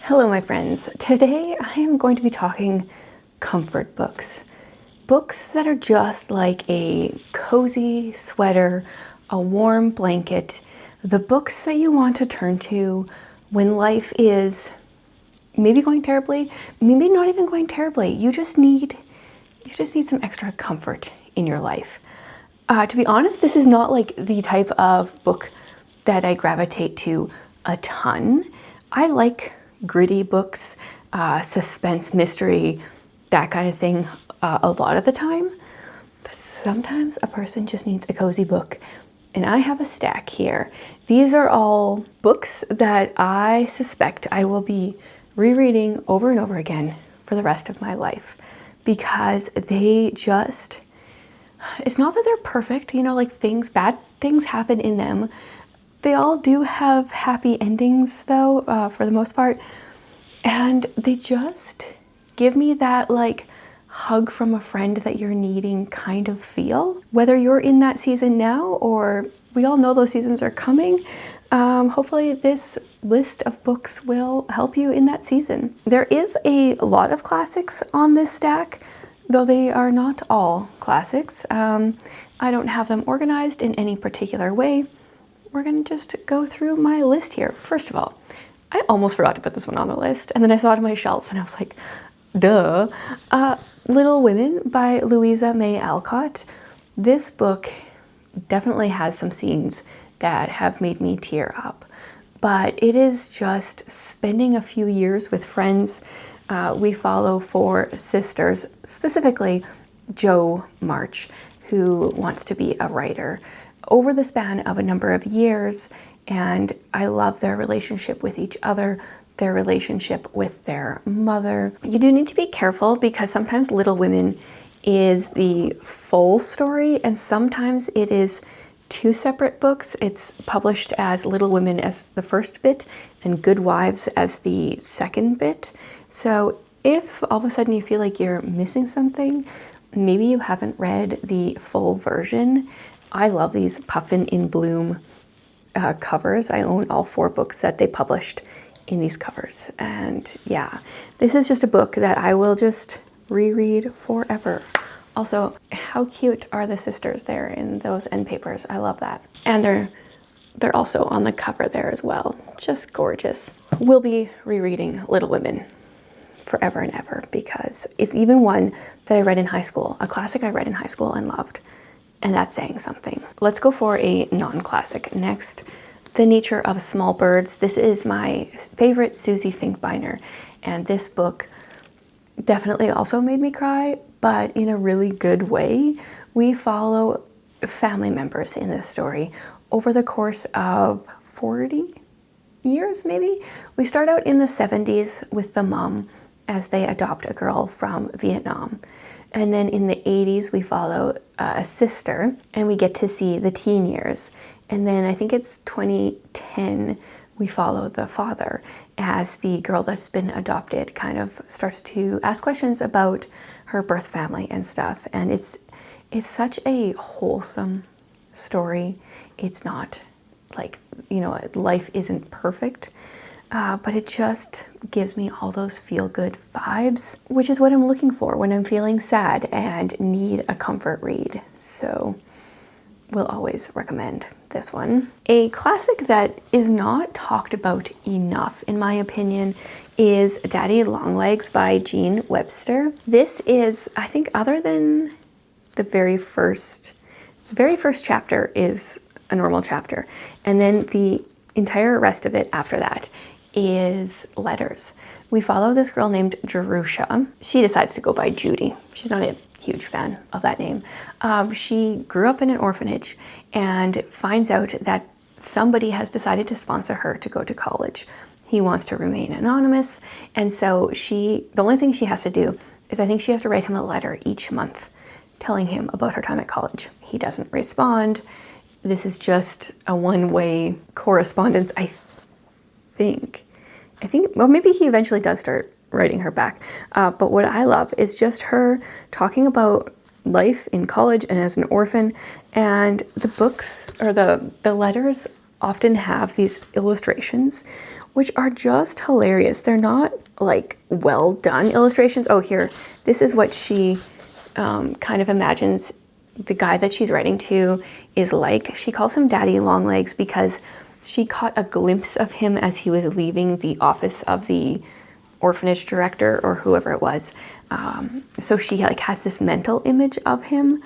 Hello, my friends. Today I am going to be talking comfort books. Books that are just like a cozy sweater, a warm blanket, the books that you want to turn to when life is maybe going terribly, maybe not even going terribly. You just need some extra comfort in your life. To be honest, this is not like the type of book that I gravitate to a ton. I like gritty books, suspense, mystery, that kind of thing a lot of the time. But sometimes a person just needs a cozy book. And I have a stack here. These are all books that I suspect I will be rereading over and over again for the rest of my life because they just, it's not that they're perfect, like bad things happen in them. They all do have happy endings though, for the most part. And they just give me that like hug from a friend that you're needing kind of feel. Whether you're in that season now or we all know those seasons are coming, hopefully this list of books will help you in that season. There is a lot of classics on this stack, though they are not all classics. I don't have them organized in any particular way. We're gonna just go through my list here. First of all, I almost forgot to put this one on the list, and then I saw it on my shelf and I was like, duh. Little Women by Louisa May Alcott. This book definitely has some scenes that have made me tear up, but it is just spending a few years with friends. We follow four sisters, specifically Jo March, who wants to be a writer, over the span of a number of years, and I love their relationship with each other, their relationship with their mother. You do need to be careful because sometimes Little Women is the full story and sometimes it is two separate books. It's published as Little Women as the first bit and Good Wives as the second bit. So if all of a sudden you feel like you're missing something, maybe you haven't read the full version. I love these Puffin in Bloom covers. I own all four books that they published in these covers. And yeah, this is just a book that I will just reread forever. Also, how cute are the sisters there in those end papers? I love that. And they're also on the cover there as well. Just gorgeous. We'll be rereading Little Women forever and ever because it's even one that I read in high school, a classic I read in high school and loved. And that's saying something. Let's go for a non-classic next. The Nature of Small Birds. This is my favorite Susie Finkbeiner. And this book definitely also made me cry, but in a really good way. We follow family members in this story over the course of 40 years, maybe. We start out in the 70s with the mom as they adopt a girl from Vietnam. And then in the 80s, we follow a sister and we get to see the teen years. And then I think it's 2010, we follow the father as the girl that's been adopted kind of starts to ask questions about her birth family and stuff. And it's such a wholesome story. It's not like, life isn't perfect. But it just gives me all those feel-good vibes, which is what I'm looking for when I'm feeling sad and need a comfort read. So we'll always recommend this one. A classic that is not talked about enough, in my opinion, is Daddy Longlegs by Jean Webster. This is, I think, other than the very first chapter is a normal chapter, and then the entire rest of it after that is letters. We follow this girl named Jerusha. She decides to go by Judy. She's not a huge fan of that name. She grew up in an orphanage and finds out that somebody has decided to sponsor her to go to college. He wants to remain anonymous, and so the only thing she has to do is I think she has to write him a letter each month telling him about her time at college. He doesn't respond. This is just a one-way correspondence, I think, well, maybe he eventually does start writing her back. But what I love is just her talking about life in college and as an orphan. And the books or the letters often have these illustrations which are just hilarious. They're not like well done illustrations. Oh, here, this is what she kind of imagines the guy that she's writing to is like. She calls him Daddy Longlegs because she caught a glimpse of him as he was leaving the office of the orphanage director or whoever it was. So she like has this mental image of him,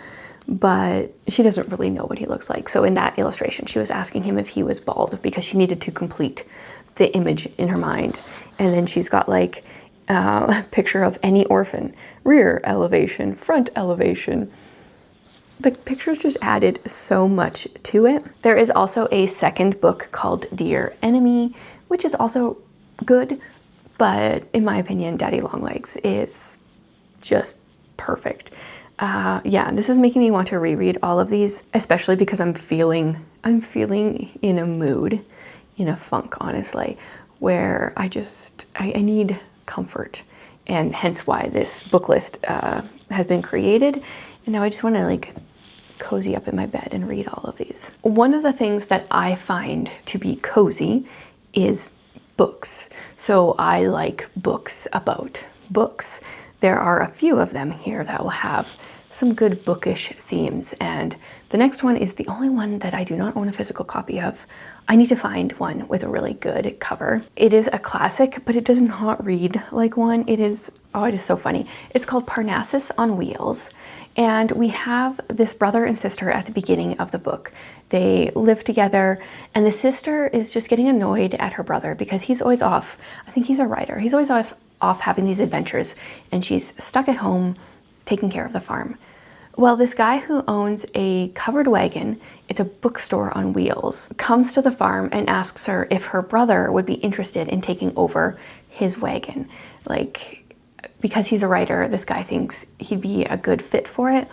but she doesn't really know what he looks like. So in that illustration, she was asking him if he was bald because she needed to complete the image in her mind. And then she's got like a picture of any orphan, rear elevation, front elevation. The pictures just added so much to it. There is also a second book called Dear Enemy, which is also good, but in my opinion, Daddy Longlegs is just perfect. Yeah, this is making me want to reread all of these, especially because I'm feeling in a mood, in a funk, honestly, where I need comfort, and hence why this book list has been created. And now I just want to like cozy up in my bed and read all of these. One of the things that I find to be cozy is books. So I like books about books. There are a few of them here that will have some good bookish themes, and the next one is the only one that I do not own a physical copy of. I need to find one with a really good cover. It is a classic, but it does not read like one. It is so funny. It's called Parnassus on Wheels, and we have this brother and sister at the beginning of the book. They live together, and the sister is just getting annoyed at her brother because he's always off. I think he's a writer. He's always off having these adventures, and she's stuck at home taking care of the farm. Well, this guy who owns a covered wagon, it's a bookstore on wheels, comes to the farm and asks her if her brother would be interested in taking over his wagon. Like, because he's a writer, this guy thinks he'd be a good fit for it.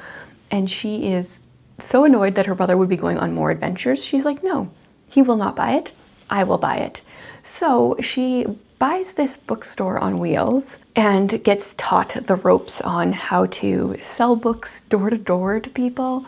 And she is so annoyed that her brother would be going on more adventures. She's like, no, he will not buy it. I will buy it. So she buys this bookstore on wheels and gets taught the ropes on how to sell books door to door to people.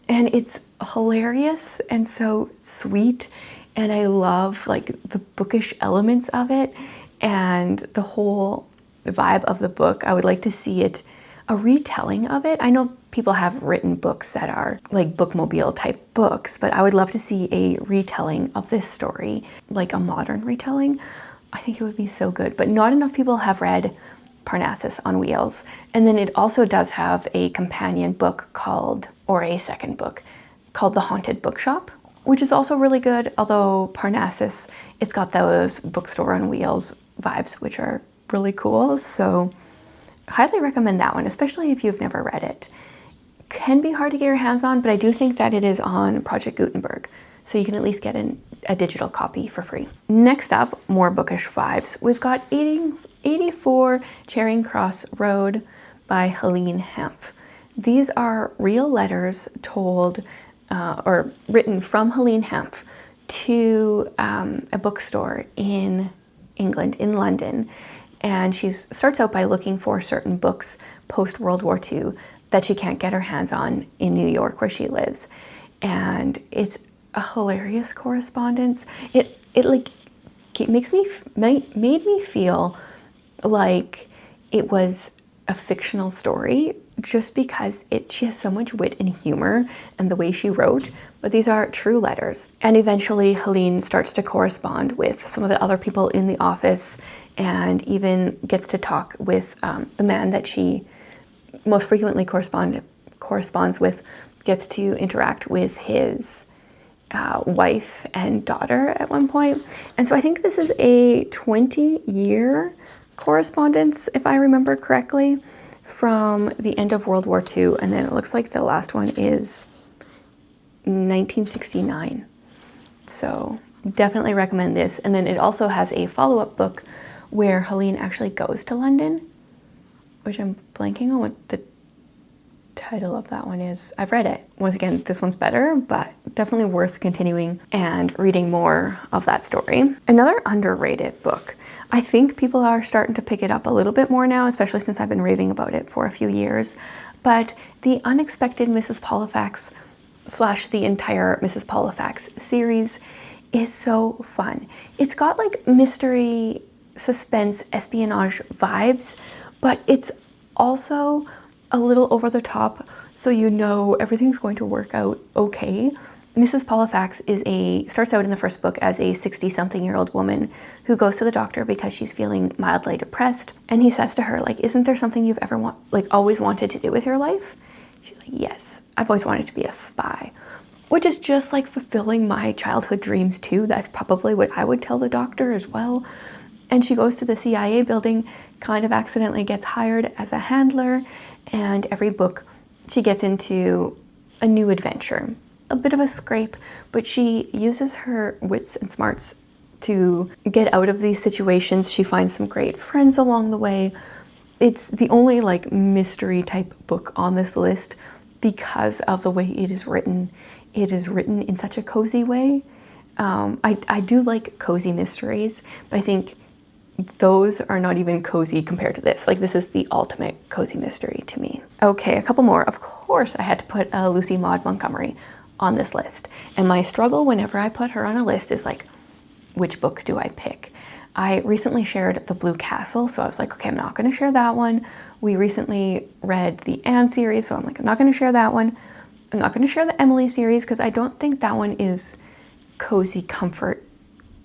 And it's hilarious and so sweet. And I love like the bookish elements of it and the whole vibe of the book. I would like to see it, a retelling of it. I know people have written books that are like bookmobile type books, but I would love to see a retelling of this story, like a modern retelling. I think it would be so good, but not enough people have read Parnassus on Wheels. And then it also does have a companion book called, or a second book, called The Haunted Bookshop, which is also really good, although Parnassus, it's got those bookstore on wheels vibes, which are really cool. So highly recommend that one, especially if you've never read it. Can be hard to get your hands on, but I do think that it is on Project Gutenberg, so you can at least get a digital copy for free. Next up, more bookish vibes. We've got 84 Charing Cross Road by Helene Hanff. These are real letters told or written from Helene Hanff to a bookstore in England, in London. And she starts out by looking for certain books post-World War II that she can't get her hands on in New York, where she lives. And it's a hilarious correspondence. It made me feel like it was a fictional story, just because she has so much wit and humor and the way she wrote, but these are true letters. And eventually Helene starts to correspond with some of the other people in the office, and even gets to talk with the man that she most frequently corresponds with, gets to interact with his wife and daughter at one point. And so I think this is a 20-year correspondence, if I remember correctly, from the end of World War II, and then it looks like the last one is 1969. So definitely recommend this. And then it also has a follow-up book where Helene actually goes to London, which I'm blanking on what the title of that one is. I've read it. Once again, this one's better, but definitely worth continuing and reading more of that story. Another underrated book. I think people are starting to pick it up a little bit more now, especially since I've been raving about it for a few years. But The Unexpected Mrs. Polifax / the entire Mrs. Polifax series is so fun. It's got like mystery, suspense, espionage vibes, but it's also a little over the top, so you know everything's going to work out okay. Mrs. Polifax starts out in the first book as a 60-something-year-old woman who goes to the doctor because she's feeling mildly depressed, and he says to her, like, isn't there something you've ever always wanted to do with your life? She's like, yes, I've always wanted to be a spy, which is just like fulfilling my childhood dreams too. That's probably what I would tell the doctor as well. And she goes to the CIA building, kind of accidentally gets hired as a handler, and every book she gets into a new adventure. A bit of a scrape, but she uses her wits and smarts to get out of these situations. She finds some great friends along the way. It's the only like mystery type book on this list because of the way it is written. It is written in such a cozy way. I do like cozy mysteries, but I think those are not even cozy compared to this. Like, this is the ultimate cozy mystery to me. Okay, a couple more. Of course, I had to put Lucy Maud Montgomery on this list. And my struggle whenever I put her on a list is like, which book do I pick? I recently shared The Blue Castle, so I was like, okay, I'm not going to share that one. We recently read the Anne series, so I'm like, I'm not going to share that one. I'm not going to share the Emily series because I don't think that one is cozy comfort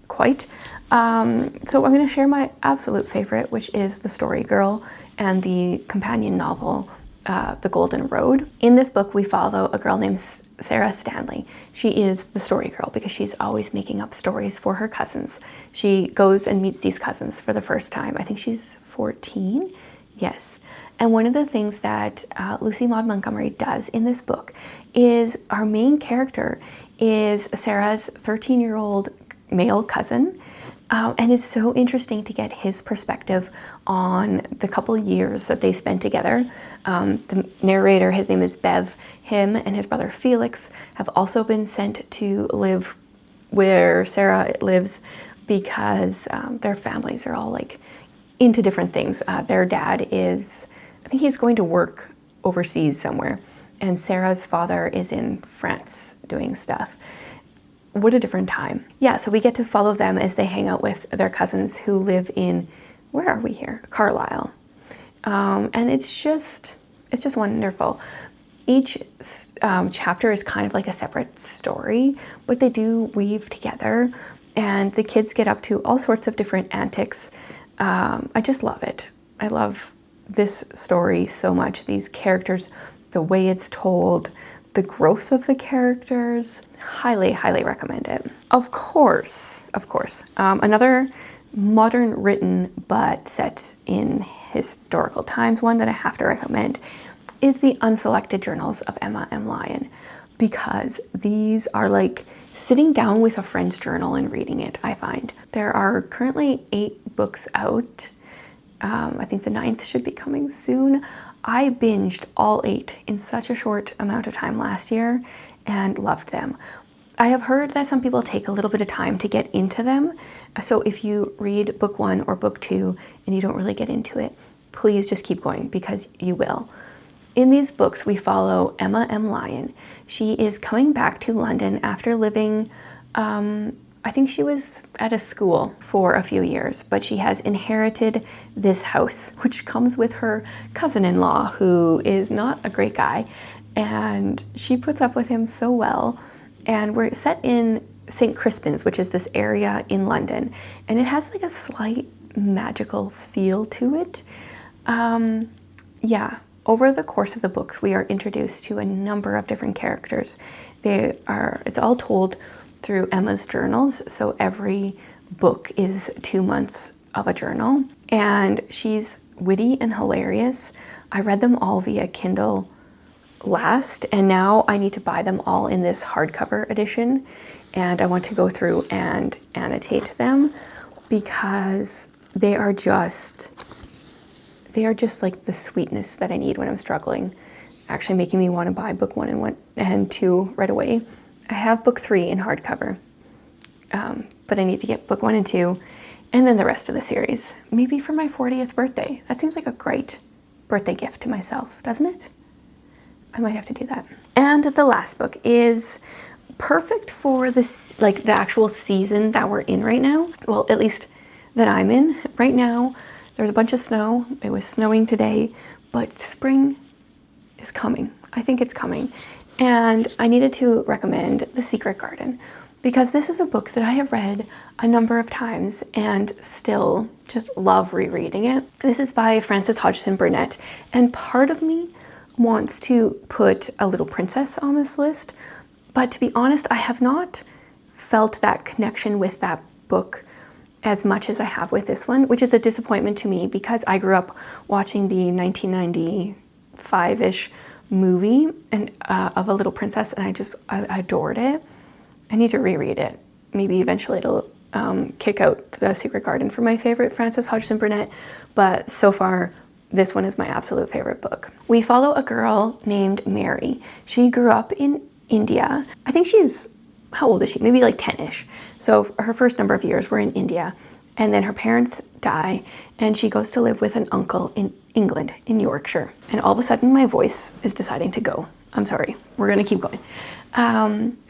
quite. So I'm going to share my absolute favorite, which is The Story Girl and the companion novel, The Golden Road. In this book, we follow a girl named Sarah Stanley. She is the story girl because she's always making up stories for her cousins. She goes and meets these cousins for the first time. I think she's 14. Yes. And one of the things that Lucy Maud Montgomery does in this book is our main character is Sarah's 13-year-old male cousin. And it's so interesting to get his perspective on the couple years that they spent together. The narrator, his name is Bev, him and his brother Felix have also been sent to live where Sarah lives because their families are all like into different things. Their dad is, I think he's going to work overseas somewhere, and Sarah's father is in France doing stuff. What a different time. Yeah, so we get to follow them as they hang out with their cousins who live in, where are we here? Carlisle. And it's just wonderful. Each chapter is kind of like a separate story, but they do weave together, and the kids get up to all sorts of different antics. I just love it. I love this story so much. These characters, the way it's told, the growth of the characters. Highly, highly recommend it. Of course. Another modern written but set in historical times, one that I have to recommend, is the Unselected Journals of Emma M. Lyon, because these are like sitting down with a friend's journal and reading it, I find. There are currently 8 books out. I think the 9th should be coming soon. I binged all 8 in such a short amount of time last year and loved them. I have heard that some people take a little bit of time to get into them. So if you read book 1 or book 2 and you don't really get into it, please just keep going because you will. In these books, we follow Emma M. Lyon. She is coming back to London after living, I think she was at a school for a few years, but she has inherited this house, which comes with her cousin-in-law, who is not a great guy, and she puts up with him so well. And we're set in St. Crispin's, which is this area in London, and it has like a slight magical feel to it. Over the course of the books, we are introduced to a number of different characters. It's all told through Emma's journals, so every book is 2 months of a journal, and she's witty and hilarious. I read them all via Kindle last, and now I need to buy them all in this hardcover edition, and I want to go through and annotate them because they are just like the sweetness that I need when I'm struggling, actually making me want to buy book 1 and 2 right away. I have book 3 in hardcover, but I need to get book 1 and 2, and then the rest of the series. Maybe for my 40th birthday. That seems like a great birthday gift to myself, doesn't it? I might have to do that. And the last book is perfect for this, like the actual season that we're in right now. Well, at least that I'm in right now. There's a bunch of snow. It was snowing today, but spring is coming. I think it's coming. And I needed to recommend The Secret Garden because this is a book that I have read a number of times and still just love rereading it. This is by Frances Hodgson Burnett, and part of me wants to put A Little Princess on this list, but to be honest, I have not felt that connection with that book as much as I have with this one, which is a disappointment to me because I grew up watching the 1995-ish movie of A Little Princess, and I adored it. I need to reread it. Maybe eventually it'll kick out The Secret Garden for my favorite Frances Hodgson Burnett, but so far this one is my absolute favorite book. We follow a girl named Mary. She grew up in India. I think she's, how old is she? Maybe like 10-ish. So her first number of years were in India, and then her parents die, and she goes to live with an uncle in England, in Yorkshire. And all of a sudden my voice is deciding to go. I'm sorry, we're gonna keep going.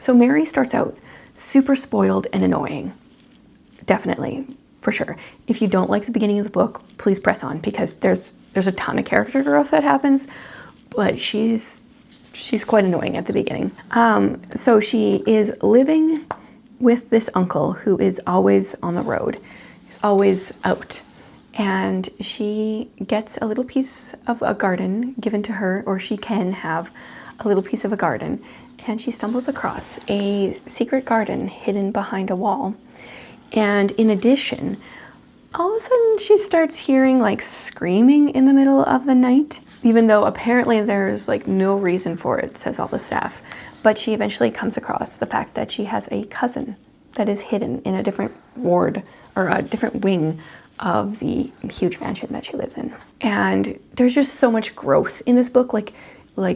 So Mary starts out super spoiled and annoying. Definitely, for sure. If you don't like the beginning of the book, please press on because there's a ton of character growth that happens, but she's quite annoying at the beginning. So she is living with this uncle who is always on the road. He's always out. And she gets a little piece of a garden given to her, or she can have a little piece of a garden. And she stumbles across a secret garden hidden behind a wall. And in addition, all of a sudden she starts hearing like screaming in the middle of the night, even though apparently there's like no reason for it, says all the staff. But she eventually comes across the fact that she has a cousin that is hidden in a different ward or a different wing of the huge mansion that she lives in. And there's just so much growth in this book, like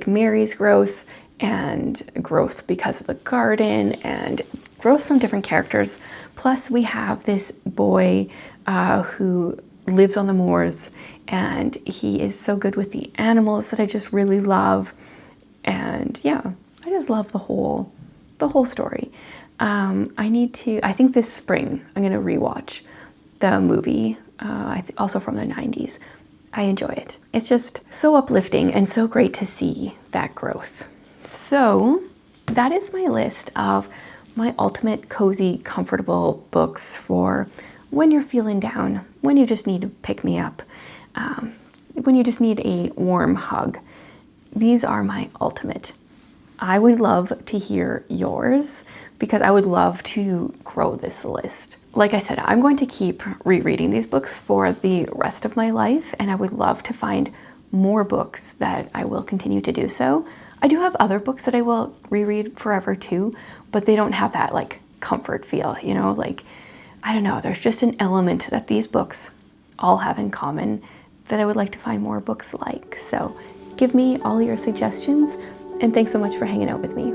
Mary's growth and growth because of the garden and growth from different characters. Plus we have this boy who lives on the moors, and he is so good with the animals that I just really love. And yeah, I just love the whole story. I think this spring I'm gonna rewatch the movie, also from the 90s. I enjoy it. It's just so uplifting and so great to see that growth. So that is my list of my ultimate cozy, comfortable books for when you're feeling down, when you just need to pick me up, when you just need a warm hug. These are my ultimate. I would love to hear yours because I would love to grow this list. Like I said, I'm going to keep rereading these books for the rest of my life, and I would love to find more books that I will continue to do so. I do have other books that I will reread forever too, but they don't have that like comfort feel, you know, like, I don't know, there's just an element that these books all have in common that I would like to find more books like. So give me all your suggestions, and thanks so much for hanging out with me.